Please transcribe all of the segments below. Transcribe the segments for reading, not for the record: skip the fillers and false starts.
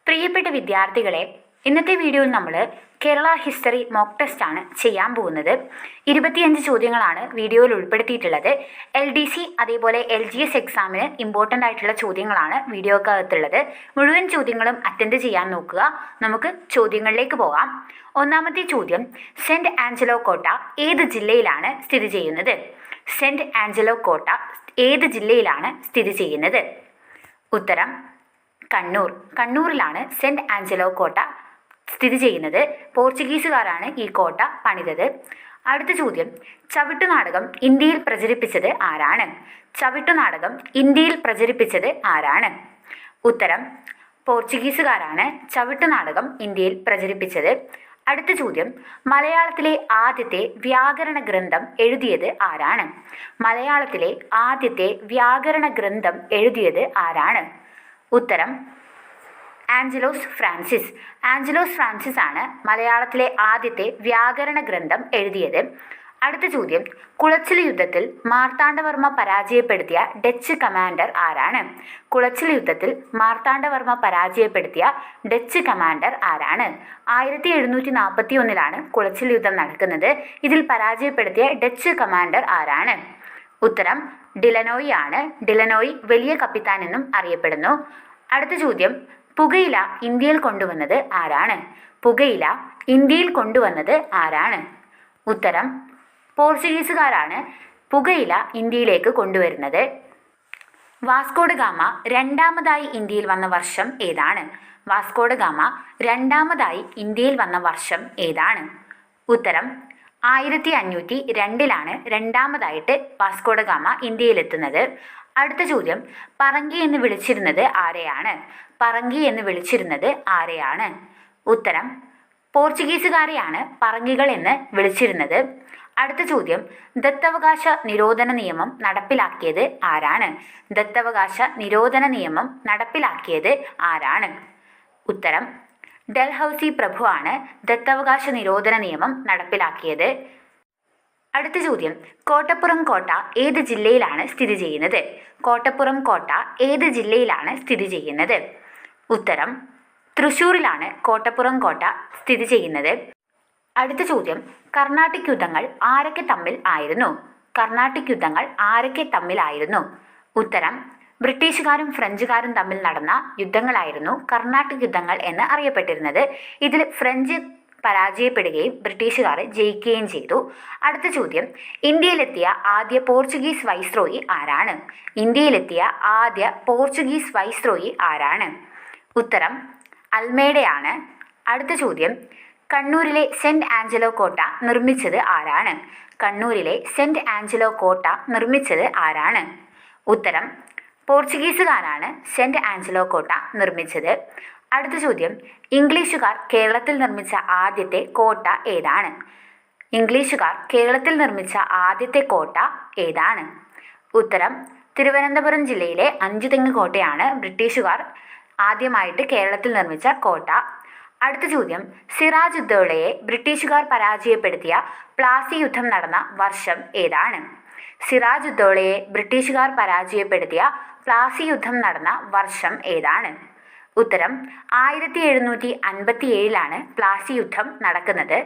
പ്രിയപ്പെട്ട വിദ്യാർത്ഥികളെ, ഇന്നത്തെ വീഡിയോയിൽ നമ്മൾ കേരള ഹിസ്റ്ററി മോക്ക് ടെസ്റ്റ് ആണ് ചെയ്യാൻ പോകുന്നത്. 25 ചോദ്യങ്ങളാണ് വീഡിയോയിൽ ഉൾപ്പെടുത്തിയിട്ടുള്ളത്. LDC അതേപോലെ LGS എക്സാമിന് ഇമ്പോർട്ടൻ്റ് ആയിട്ടുള്ള ചോദ്യങ്ങളാണ് വീഡിയോക്കകത്തുള്ളത്. മുഴുവൻ ചോദ്യങ്ങളും അറ്റൻഡ് ചെയ്യാൻ നോക്കുക. നമുക്ക് ചോദ്യങ്ങളിലേക്ക് പോകാം. ഒന്നാമത്തെ ചോദ്യം, സെൻറ്റ് ആഞ്ചലോ കോട്ട ഏത് ജില്ലയിലാണ് സ്ഥിതി ചെയ്യുന്നത്? സെൻറ്റ് ആഞ്ചലോ കോട്ട ഏത് ജില്ലയിലാണ് സ്ഥിതി ചെയ്യുന്നത്? ഉത്തരം കണ്ണൂർ. കണ്ണൂരിലാണ് സെൻറ്റ് ആഞ്ചലോ കോട്ട സ്ഥിതി ചെയ്യുന്നത്. പോർച്ചുഗീസുകാരാണ് ഈ കോട്ട പണിതത്. അടുത്ത ചോദ്യം, ചവിട്ടുനാടകം ഇന്ത്യയിൽ പ്രചരിപ്പിച്ചത് ആരാണ്? ചവിട്ടുനാടകം ഇന്ത്യയിൽ പ്രചരിപ്പിച്ചത് ആരാണ്? ഉത്തരം പോർച്ചുഗീസുകാരാണ് ചവിട്ടുനാടകം ഇന്ത്യയിൽ പ്രചരിപ്പിച്ചത്. അടുത്ത ചോദ്യം, മലയാളത്തിലെ ആദ്യത്തെ വ്യാകരണ ഗ്രന്ഥം എഴുതിയത് ആരാണ്? മലയാളത്തിലെ ആദ്യത്തെ വ്യാകരണ ഗ്രന്ഥം എഴുതിയത് ആരാണ്? ഉത്തരം ആഞ്ചലോസ് ഫ്രാൻസിസ്. ആഞ്ചലോസ് ഫ്രാൻസിസ് ആണ് മലയാളത്തിലെ ആദ്യത്തെ വ്യാകരണ ഗ്രന്ഥം എഴുതിയത്. അടുത്ത ചോദ്യം, കുളച്ചിൽ യുദ്ധത്തിൽ മാർത്താണ്ഡവർമ്മ പരാജയപ്പെടുത്തിയ ഡച്ച് കമാൻഡർ ആരാണ്? കുളച്ചിൽ യുദ്ധത്തിൽ മാർത്താണ്ഡവർമ്മ പരാജയപ്പെടുത്തിയ ഡച്ച് കമാൻഡർ ആരാണ്? 1741 കുളച്ചിൽ യുദ്ധം നടക്കുന്നത്. ഇതിൽ പരാജയപ്പെടുത്തിയ ഡച്ച് കമാൻഡർ ആരാണ്? ഉത്തരം ഡിലനോയി ആണ്. ഡിലനോയി വലിയ കപ്പിത്താൻ എന്നും അറിയപ്പെടുന്നു. അടുത്ത ചോദ്യം, പുകയില ഇന്ത്യയിൽ കൊണ്ടുവന്നത് ആരാണ്? പുകയില ഇന്ത്യയിൽ കൊണ്ടുവന്നത് ആരാണ്? ഉത്തരം പോർച്ചുഗീസുകാരാണ് പുകയില ഇന്ത്യയിലേക്ക് കൊണ്ടുവരുന്നത്. വാസ്കോഡ ഗാമ രണ്ടാമതായി ഇന്ത്യയിൽ വന്ന വർഷം ഏതാണ്? വാസ്കോഡ ഗാമ രണ്ടാമതായി ഇന്ത്യയിൽ വന്ന വർഷം ഏതാണ്? ഉത്തരം 1502 രണ്ടാമതായിട്ട് വാസ്കോഡ ഗാമ ഇന്ത്യയിലെത്തുന്നത്. അടുത്ത ചോദ്യം, പറങ്കി എന്ന് വിളിച്ചിരുന്നത് ആരെയാണ്? പറങ്കി എന്ന് വിളിച്ചിരുന്നത് ആരെയാണ്? ഉത്തരം പോർച്ചുഗീസുകാരെയാണ് പറങ്കികൾ എന്ന് വിളിച്ചിരുന്നത്. അടുത്ത ചോദ്യം, ദത്തവകാശ നിരോധന നിയമം നടപ്പിലാക്കിയത് ആരാണ്? ദത്തവകാശ നിരോധന നിയമം നടപ്പിലാക്കിയത് ആരാണ്? ഉത്തരം ഡൽഹൌസി പ്രഭുവാണ് ദത്തവകാശ നിരോധന നിയമം നടപ്പിലാക്കിയത്. അടുത്ത ചോദ്യം, കോട്ടപ്പുറം കോട്ട ഏത് ജില്ലയിലാണ് സ്ഥിതി ചെയ്യുന്നത്? കോട്ടപ്പുറം കോട്ട ഏത് ജില്ലയിലാണ് സ്ഥിതി ചെയ്യുന്നത്? ഉത്തരം തൃശ്ശൂരിലാണ് കോട്ടപ്പുറം കോട്ട സ്ഥിതി ചെയ്യുന്നത്. അടുത്ത ചോദ്യം, കർണാട്ടിക് യുദ്ധങ്ങൾ ആരൊക്കെ തമ്മിൽ ആയിരുന്നു? കർണാട്ടിക് യുദ്ധങ്ങൾ ആരൊക്കെ തമ്മിലായിരുന്നു? ഉത്തരം ബ്രിട്ടീഷുകാരും ഫ്രഞ്ചുകാരും തമ്മിൽ നടന്ന യുദ്ധങ്ങളായിരുന്നു കർണാട്ടിക് യുദ്ധങ്ങൾ എന്ന് അറിയപ്പെട്ടിരുന്നത്. ഇതിൽ ഫ്രഞ്ച് പരാജയപ്പെടുകയും ബ്രിട്ടീഷുകാർ ജയിക്കുകയും ചെയ്തു. അടുത്ത ചോദ്യം, ഇന്ത്യയിലെത്തിയ ആദ്യ പോർച്ചുഗീസ് വൈസ്രോയി ആരാണ്? ഇന്ത്യയിലെത്തിയ ആദ്യ പോർച്ചുഗീസ് വൈസ്രോയി ആരാണ്? ഉത്തരം അൽമേഡയാണ്. അടുത്ത ചോദ്യം, കണ്ണൂരിലെ സെൻറ്റ് ആഞ്ചലോ കോട്ട നിർമ്മിച്ചത് ആരാണ്? കണ്ണൂരിലെ സെൻറ്റ് ആഞ്ചലോ കോട്ട നിർമ്മിച്ചത് ആരാണ്? ഉത്തരം പോർച്ചുഗീസുകാരാണ് സെൻറ്റ് ആഞ്ചലോ കോട്ട നിർമ്മിച്ചത്. അടുത്ത ചോദ്യം, ഇംഗ്ലീഷുകാർ കേരളത്തിൽ നിർമ്മിച്ച ആദ്യത്തെ കോട്ട ഏതാണ്? ഇംഗ്ലീഷുകാർ കേരളത്തിൽ നിർമ്മിച്ച ആദ്യത്തെ കോട്ട ഏതാണ്? ഉത്തരം തിരുവനന്തപുരം ജില്ലയിലെ അഞ്ചുതെങ്ങ് കോട്ടയാണ് ബ്രിട്ടീഷുകാർ ആദ്യമായിട്ട് കേരളത്തിൽ നിർമ്മിച്ച കോട്ട. അടുത്ത ചോദ്യം, സിറാജ് ഉദ്ദൗളയെ ബ്രിട്ടീഷുകാർ പരാജയപ്പെടുത്തിയ പ്ലാസി യുദ്ധം നടന്ന വർഷം ഏതാണ്? സിറാജ് ഉദ്ദൗളയെ ബ്രിട്ടീഷുകാർ പരാജയപ്പെടുത്തിയ പ്ലാസി യുദ്ധം നടന്ന വർഷം ഏതാണ്? ഉത്തരം 1757 പ്ലാസി യുദ്ധം നടക്കുന്നത്.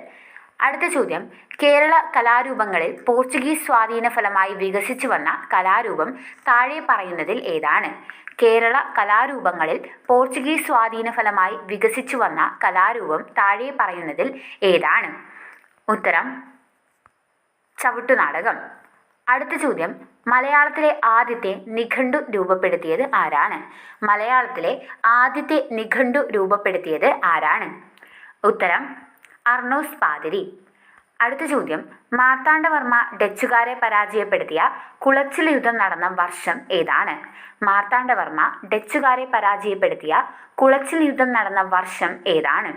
അടുത്ത ചോദ്യം, കേരള കലാരൂപങ്ങളിൽ പോർച്ചുഗീസ് സ്വാധീന ഫലമായി വികസിച്ചു വന്ന കലാരൂപം താഴെ പറയുന്നതിൽ ഏതാണ്? കേരള കലാരൂപങ്ങളിൽ പോർച്ചുഗീസ് സ്വാധീന ഫലമായി വികസിച്ചു വന്ന കലാരൂപം താഴെ പറയുന്നതിൽ ഏതാണ്? ഉത്തരം ചവിട്ടുനാടകം. അടുത്ത ചോദ്യം, മലയാളത്തിലെ ആദ്യത്തെ നിഘണ്ടു രൂപപ്പെടുത്തിയത് ആരാണ്? മലയാളത്തിലെ ആദ്യത്തെ നിഘണ്ടു രൂപപ്പെടുത്തിയത് ആരാണ്? ഉത്തരം അർണോസ് പാതിരി. അടുത്ത ചോദ്യം, മാർത്താണ്ഡവർമ്മ ഡച്ചുകാരെ പരാജയപ്പെടുത്തിയ കുളച്ചിൽ യുദ്ധം നടന്ന വർഷം ഏതാണ്? മാർത്താണ്ഡവർമ്മ ഡച്ചുകാരെ പരാജയപ്പെടുത്തിയ കുളച്ചിൽ യുദ്ധം നടന്ന വർഷം ഏതാണ്?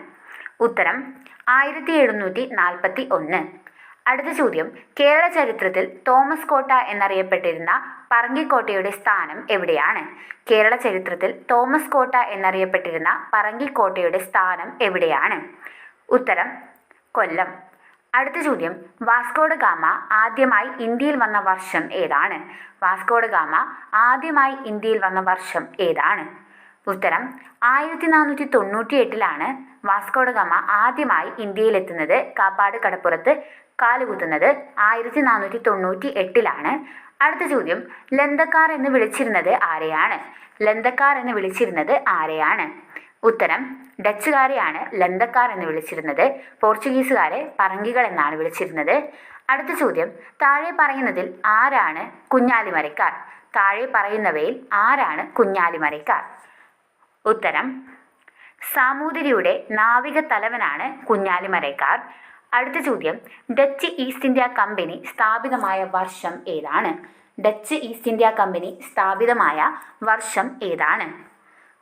ഉത്തരം 1741. അടുത്ത ചോദ്യം, കേരള ചരിത്രത്തിൽ തോമസ് കോട്ട എന്നറിയപ്പെട്ടിരുന്ന പറങ്കിക്കോട്ടയുടെ സ്ഥാനം എവിടെയാണ്? കേരള ചരിത്രത്തിൽ തോമസ് കോട്ട എന്നറിയപ്പെട്ടിരുന്ന പറങ്കിക്കോട്ടയുടെ സ്ഥാനം എവിടെയാണ്? ഉത്തരം കൊല്ലം. അടുത്ത ചോദ്യം, വാസ്കോഡ ഗാമ ആദ്യമായി ഇന്ത്യയിൽ വന്ന വർഷം ഏതാണ്? വാസ്കോഡ ഗാമ ആദ്യമായി ഇന്ത്യയിൽ വന്ന വർഷം ഏതാണ്? ഉത്തരം 1498 വാസ്കോഡ ഗാമ ആദ്യമായി ഇന്ത്യയിലെത്തുന്നത്. കാപ്പാട് കടപ്പുറത്ത് കാലുകുത്തുന്നത് 1498. അടുത്ത ചോദ്യം, ലന്തക്കാർ എന്ന് വിളിച്ചിരുന്നത് ആരെയാണ്? ലന്തക്കാർ എന്ന് വിളിച്ചിരുന്നത് ആരെയാണ്? ഉത്തരം ഡച്ചുകാരെയാണ് ലന്തക്കാർ എന്ന് വിളിച്ചിരുന്നത്. പോർച്ചുഗീസുകാരെ പറങ്കികൾ എന്നാണ് വിളിച്ചിരുന്നത്. അടുത്ത ചോദ്യം, താഴെ പറയുന്നതിൽ ആരാണ് കുഞ്ഞാലിമരയ്ക്കാർ? താഴെ പറയുന്നവയിൽ ആരാണ് കുഞ്ഞാലിമരയ്ക്കാർ? ഉത്തരം സാമൂതിരിയുടെ നാവിക തലവനാണ് കുഞ്ഞാലിമരയ്ക്കാർ. അടുത്ത ചോദ്യം, ഡച്ച് ഈസ്റ്റ് ഇന്ത്യ കമ്പനി സ്ഥാപിതമായ വർഷം ഏതാണ്? ഡച്ച് ഈസ്റ്റ് ഇന്ത്യ കമ്പനി സ്ഥാപിതമായ വർഷം ഏതാണ്?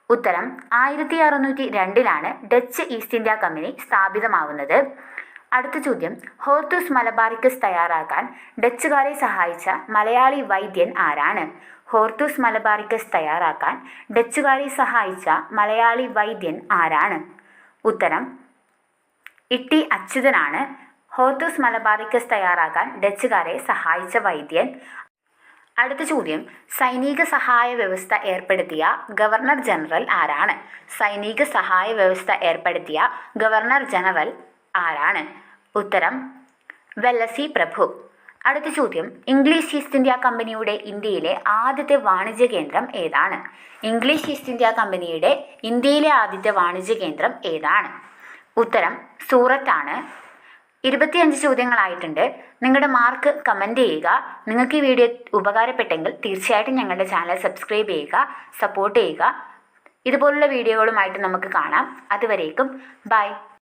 ഉത്തരം 1602 ഡച്ച് ഈസ്റ്റ് ഇന്ത്യ കമ്പനി സ്ഥാപിതമാവുന്നത്. അടുത്ത ചോദ്യം, ഹോർത്തൂസ് മലബാറിക്കസ് തയ്യാറാക്കാൻ ഡച്ചുകാരെ സഹായിച്ച മലയാളി വൈദ്യൻ ആരാണ്? ഹോർത്തൂസ് മലബാറിക്കസ് തയ്യാറാക്കാൻ ഡച്ചുകാരെ സഹായിച്ച മലയാളി വൈദ്യൻ ആരാണ്? ഉത്തരം ഇട്ടി അച്യുതനാണ് ഹോർത്തൂസ് മലബാറിക്കസ് തയ്യാറാക്കാൻ ഡച്ചുകാരെ സഹായിച്ച വൈദ്യൻ. അടുത്ത ചോദ്യം, സൈനിക സഹായ വ്യവസ്ഥ ഏർപ്പെടുത്തിയ ഗവർണർ ജനറൽ ആരാണ്? സൈനിക സഹായ വ്യവസ്ഥ ഏർപ്പെടുത്തിയ ഗവർണർ ജനറൽ ആരാണ്? ഉത്തരം വെല്ലസി പ്രഭു. അടുത്ത ചോദ്യം, ഇംഗ്ലീഷ് ഈസ്റ്റ് ഇന്ത്യ കമ്പനിയുടെ ഇന്ത്യയിലെ ആദ്യത്തെ വാണിജ്യ കേന്ദ്രം ഏതാണ്? ഇംഗ്ലീഷ് ഈസ്റ്റ് ഇന്ത്യ കമ്പനിയുടെ ഇന്ത്യയിലെ ആദ്യത്തെ വാണിജ്യ കേന്ദ്രം ഏതാണ്? ഉത്തരം സൂറത്താണ്. 25 ചോദ്യങ്ങളായിട്ടുണ്ട്. നിങ്ങളുടെ മാർക്ക് കമൻറ്റ് ചെയ്യുക. നിങ്ങൾക്ക് ഈ വീഡിയോ ഉപകാരപ്പെട്ടെങ്കിൽ തീർച്ചയായിട്ടും ഞങ്ങളുടെ ചാനൽ സബ്സ്ക്രൈബ് ചെയ്യുക, സപ്പോർട്ട് ചെയ്യുക. ഇതുപോലുള്ള വീഡിയോകളുമായിട്ട് നമുക്ക് കാണാം. അതുവരേക്കും ബൈ.